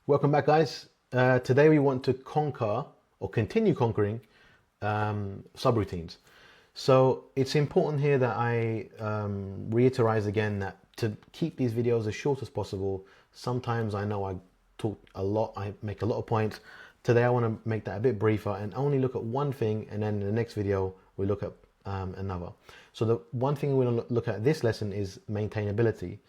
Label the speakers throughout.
Speaker 1: Welcome back, guys. Today we want to conquer or continue conquering subroutines. So it's important here that I reiterate again that to keep these videos as short as possible. Sometimes I know I talk a lot, I make a lot of points. Today I want to make that a bit briefer and only look at one thing, and then in the next video we look at another. So the one thing we're going to look at this lesson is maintainability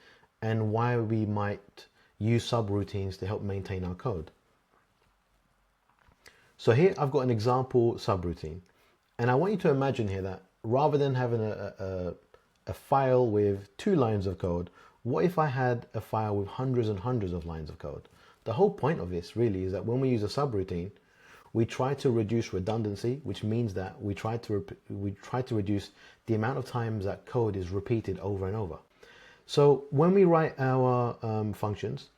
Speaker 1: and why we might use subroutines to help maintain our code. So here I've got an example subroutine, and I want you to imagine here that rather than having a file with 2 lines of code, what if I had a file with hundreds and hundreds of lines of code? The whole point of this really is that when we use a subroutine, we try to reduce redundancy, which means that we try to reduce the amount of times that code is repeated over and over. So when we write our functions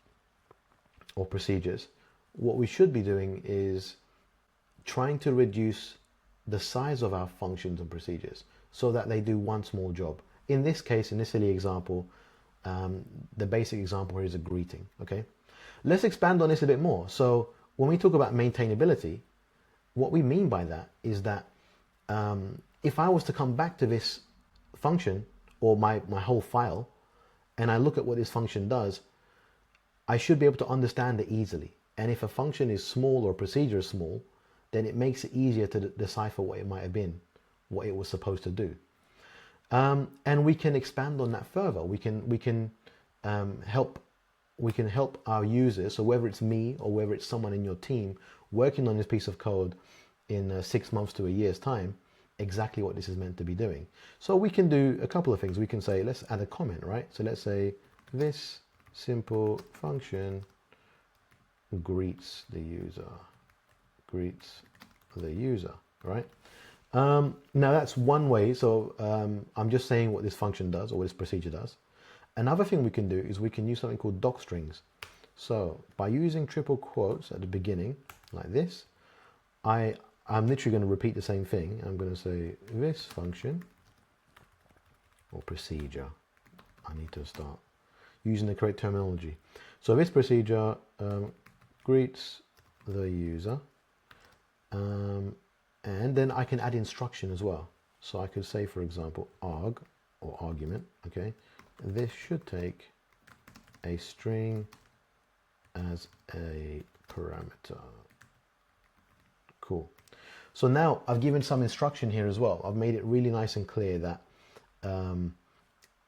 Speaker 1: or procedures, what we should be doing is trying to reduce the size of our functions and procedures so that they do one small job. In this case, in this silly example, the basic example here is a greeting, okay? Let's expand on this a bit more. So when we talk about maintainability, what we mean by that is that if I was to come back to this function or my whole file, and I look at what this function does, I should be able to understand it easily. And if a function is small or a procedure is small, then it makes it easier to decipher what it might have been, what it was supposed to do. And we can expand on that further. We can help our users, so whether it's me or whether it's someone in your team working on this piece of code in 6 months to a year's time, exactly what this is meant to be doing. So we can do a couple of things. We can say, let's add a comment, right? So let's say this simple function greets the user, right? Now that's one way. So I'm just saying what this function does or what this procedure does. Another thing we can do is we can use something called Docstrings. So by using triple quotes at the beginning, like this, I'm literally going to repeat the same thing. I'm going to say this function or procedure. I need to start using the correct terminology. So this procedure greets the user, and then I can add instruction as well. So I could say, for example, arg or argument. Okay, this should take a string as a parameter. Cool. So now I've given some instruction here as well. I've made it really nice and clear that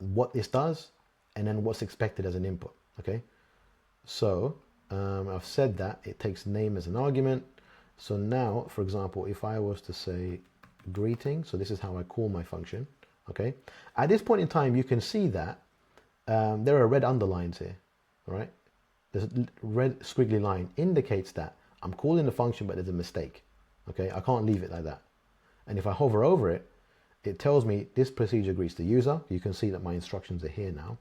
Speaker 1: what this does and then what's expected as an input. Okay. So I've said that it takes name as an argument. So now, for example, if I was to say greeting, so this is how I call my function. Okay. At this point in time, you can see that there are red underlines here. All right. This red squiggly line indicates that I'm calling the function, but there's a mistake. Okay, I can't leave it like that. And if I hover over it, it tells me this procedure greets the user. You can see that my instructions are here now.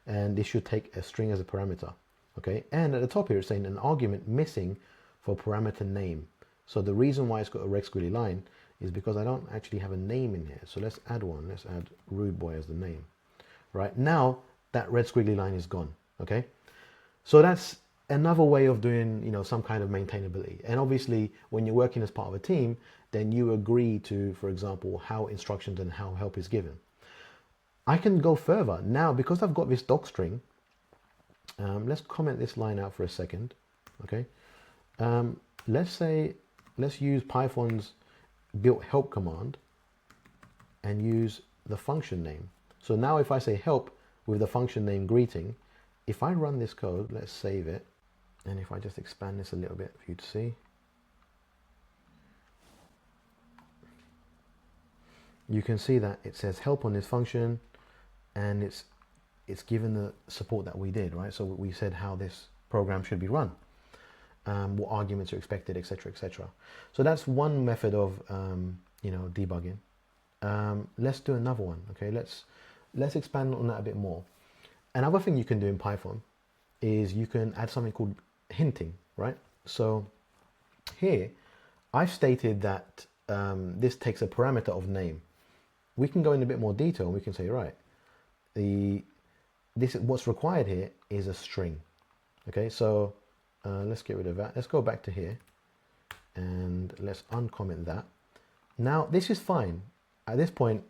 Speaker 1: And this should take a string as a parameter. Okay, and at the top here it's saying an argument missing for parameter name. So the reason why it's got a red squiggly line is because I don't actually have a name in here. So let's add one. Let's add rude boy as the name. Right, now that red squiggly line is gone. Okay, so that's another way of doing, some kind of maintainability. And obviously when you're working as part of a team, then you agree to, for example, how instructions and how help is given. I can go further now because I've got this docstring. Let's comment this line out for a second. Okay, let's use Python's built help command and use the function name. So now if I say help with the function name greeting, if I run this code, let's save it. And if I just expand this a little bit for you to see, you can see that it says help on this function, and it's given the support that we did, right? So we said how this program should be run, what arguments are expected, etc., etc. So that's one method of debugging. Let's do another one. Okay, let's expand on that a bit more. Another thing you can do in Python is you can add something called hinting, right? So here I've stated that this takes a parameter of name. We can go in a bit more detail and we can say, right, what's required here is a string. Okay, so let's get rid of that. Let's go back to here and let's uncomment that. Now this is fine. At this point,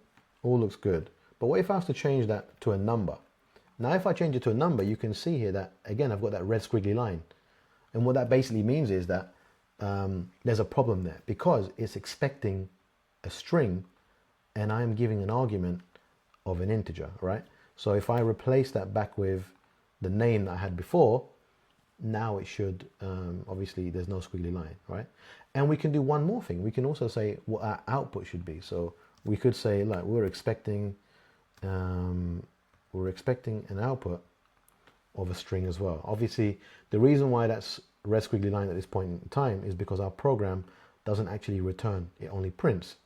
Speaker 1: all looks good. But what if I was to change that to a number? Now if I change it to a number, you can see here that, again, I've got that red squiggly line. And what that basically means is that there's a problem there because it's expecting a string and I'm giving an argument of an integer, right? So if I replace that back with the name that I had before, now it should, obviously there's no squiggly line, right? And we can do one more thing. We can also say what our output should be. So we could say, like, we're expecting an output of a string as well. Obviously, the reason why that's red squiggly line at this point in time is because our program doesn't actually return, it only prints.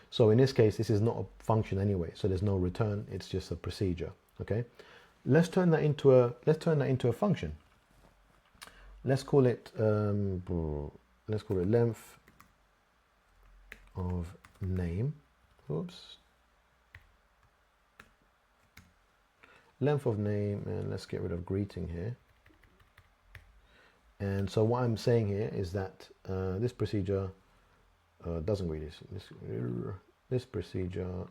Speaker 1: So in this case, this is not a function anyway, so there's no return, it's just a procedure. Okay, let's turn that into a function. Let's call it length of name. Oops. Length of name, and let's get rid of greeting here. And so what I'm saying here is that this procedure doesn't read this procedure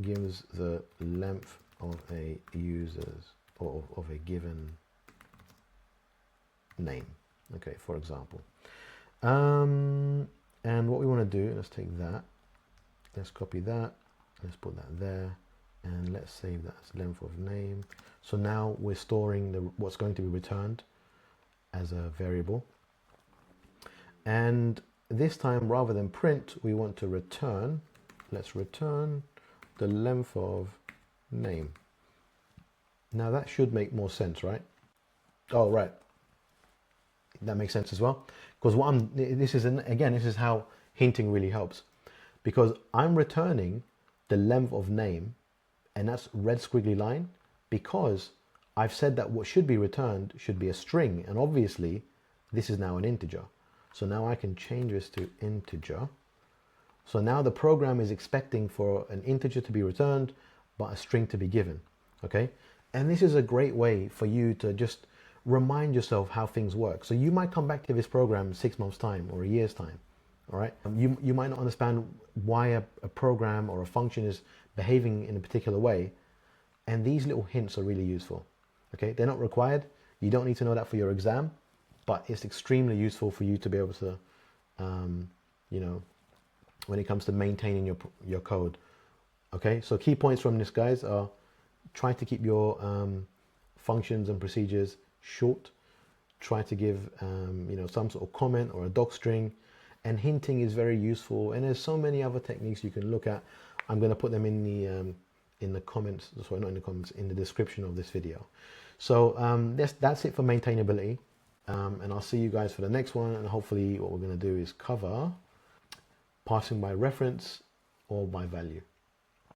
Speaker 1: gives the length of a user's or of a given name, okay, for example. And what we want to do, let's take that, let's copy that, let's put that there, and let's save that as length of name. So now we're storing what's going to be returned as a variable. And this time, rather than print, we want to return, let's return the length of name. Now that should make more sense, right? Oh, right. That makes sense as well. Because this is how hinting really helps. Because I'm returning the length of name, and that's red squiggly line, because I've said that what should be returned should be a string, and obviously this is now an integer. So now I can change this to integer. So now the program is expecting for an integer to be returned, but a string to be given, okay? And this is a great way for you to just remind yourself how things work. So you might come back to this program 6 months' time or a year's time, all right? You might not understand why a program or a function is behaving in a particular way, and these little hints are really useful, okay? They're not required. You don't need to know that for your exam, but it's extremely useful for you to be able to, you know, when it comes to maintaining your code. Okay, so key points from this, guys, are try to keep your functions and procedures short. Try to give you know, some sort of comment or a docstring, and hinting is very useful. And there's so many other techniques you can look at. I'm going to put them in the comments. Sorry, not in the comments, in the description of this video. So that's it for maintainability. And I'll see you guys for the next one. And hopefully what we're going to do is cover passing by reference or by value.